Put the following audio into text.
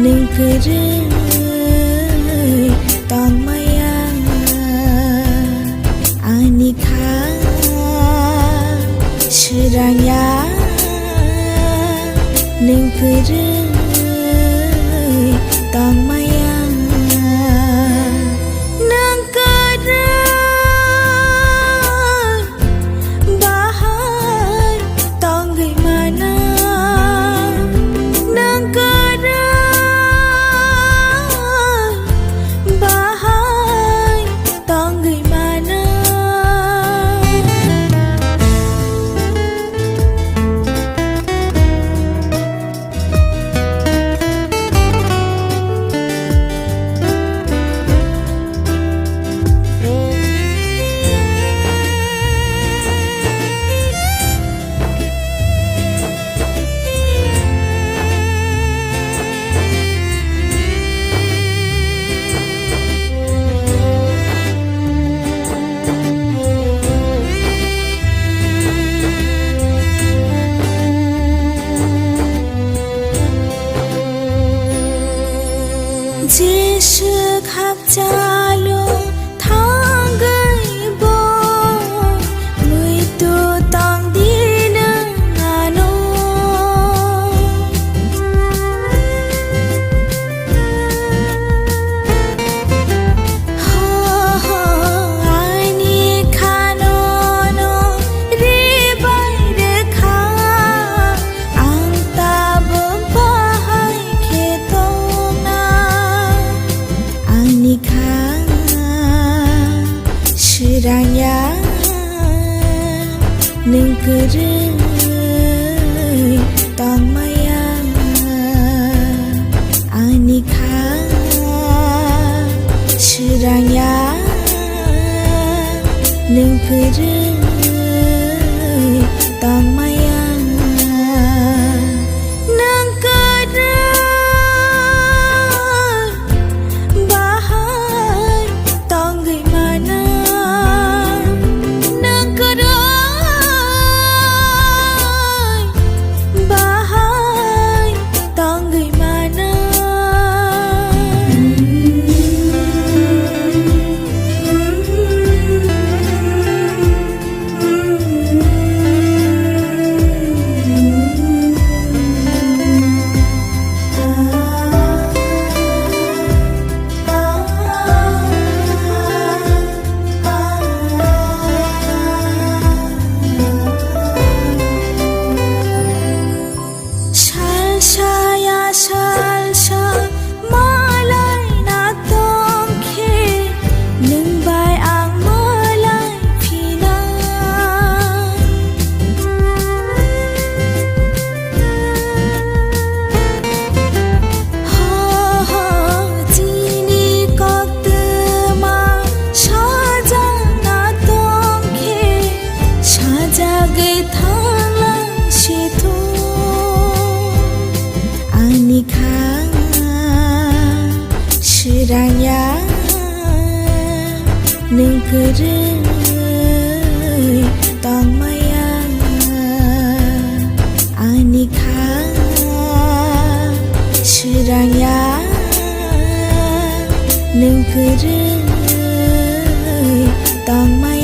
nengkerai tang mayang anika seraya nengkerai tang mayang nengkerai bahai tang gimana chỉ sự khắp cha lo tháng gầy bo người tu tang đi nâng ano ho ai ni khano no ri bai de kha ang ta bo bahai khe to anika seraya nengkerai tang mayang anika seraya nengkerai tang mayang seraya nengkerai tang mayang anika seraya nengkerai tang mayang